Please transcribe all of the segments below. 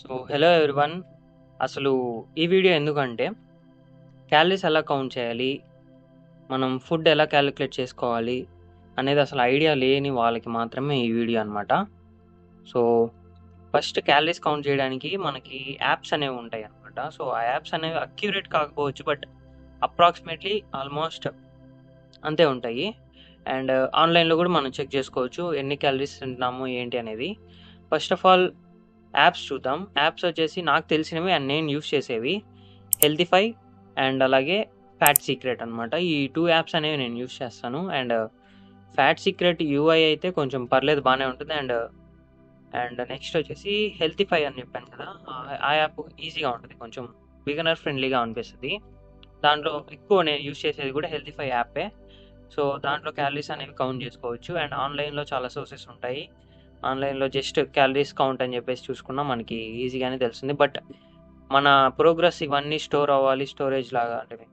So, hello everyone. అసలు ఈ video ఎందుకంటే, క్యాలరీస్ ఎలా కౌంట్ చేయాలి? మనం ఫుడ్ ఎలా క్యాలిక్యులేట్ చేసుకోవాలి? అనేది అసలు ఐడియా లేని వాళ్ళకి మాత్రమే ఈ వీడియో అనమాట. సో, ఫస్ట్ క్యాలరీస్ కౌంట్ చేయడానికి మనకి యాప్స్ అనేవి ఉంటాయన్నమాట. సో, ఆ యాప్స్ అనేవి అక్యురేట్ కాకపోవచ్చు. బట్ అప్రాక్సిమేట్‌లీ ఆల్మోస్ట్ అంతే ఉంటాయి. అండ్ ఆన్‌లైన్‌లో కూడా మనం చెక్ చేసుకోవచ్చు. ఎన్ని క్యాలరీస్ తింటున్నాము ఏంటి అనేది. ఫస్ట్ ఆఫ్ ఆల్ యాప్స్ చూద్దాం. యాప్స్ వచ్చేసి నాకు తెలిసినవి అండ్ నేను యూజ్ చేసేవి హెల్తిఫై అండ్ అలాగే ఫ్యాట్ సీక్రెట్ అనమాట. ఈ 2 యాప్స్ అనేవి నేను యూజ్ చేస్తాను. అండ్ ఫ్యాట్ సీక్రెట్ యూఐ అయితే కొంచెం పర్లేదు బానే ఉంటుంది. అండ్ నెక్స్ట్ వచ్చేసి హెల్తిఫై అని చెప్పాను కదా! ఆ యాప్ ఈజీగా ఉంటది. కొంచెం బిగినర్ ఫ్రెండ్లీగా అనిపిస్తది. దాంట్లో ఎక్కువ నేను యూజ్ చేసేది కూడా హెల్తిఫై యాపే. సో, దాంట్లో క్యాలరీస్ అనేవి కౌంట్ చేసుకోవచ్చు. అండ్ ఆన్‌లైన్‌లో చాలా సోర్సెస్ ఉంటాయి. ఆన్‌లైన్‌లో జస్ట్ క్యాలరీస్ కౌంట్ అని చెప్పేసి చూసుకున్నా మనకి ఈజీగానే తెలుస్తుంది. బట్ మన ప్రోగ్రెస్ ఇవన్నీ స్టోరేజ్ లాగా అంటే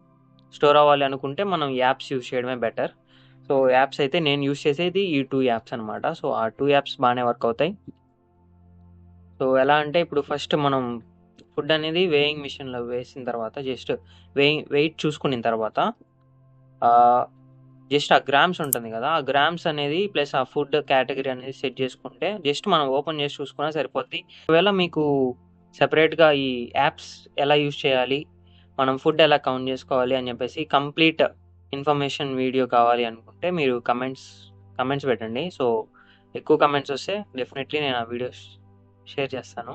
స్టోర్ అవ్వాలి అనుకుంటే మనం యాప్స్ యూజ్ చేయడమే బెటర్. సో, యాప్స్ అయితే నేను యూజ్ చేసేది ఈ 2 యాప్స్ అనమాట. సో, ఆ 2 యాప్స్ బానే వర్క్ అవుతాయి. సో, ఎలా అంటే ఇప్పుడు ఫస్ట్ మనం ఫుడ్ అనేది వేయింగ్ మిషన్‌లో వేసిన తర్వాత జస్ట్ వెయిట్ చూసుకున్న తర్వాత ఆహ్, జస్ట్ ఆ గ్రామ్స్ ఉంటుంది గదా! ఆ గ్రామ్స్ అనేది ప్లస్ ఆ ఫుడ్ కేటగరీ అనేది సెట్ చేసుకుంటే జస్ట్ మనం ఓపెన్ చేసి చూసుకున్నా సరిపోద్ది. ఒకవేళ మీకు సెపరేట్‌గా ఈ యాప్స్ ఎలా యూజ్ చేయాలి? మనం ఫుడ్ ఎలా కౌంట్ చేసుకోవాలి అని చెప్పేసి కంప్లీట్ ఇన్ఫర్మేషన్ వీడియో కావాలి అనుకుంటే మీరు కమెంట్స్ పెట్టండి. సో, ఎక్కువ కమెంట్స్ వస్తే డెఫినెట్‌లీ నేను ఆ వీడియోస్ షేర్ చేస్తాను.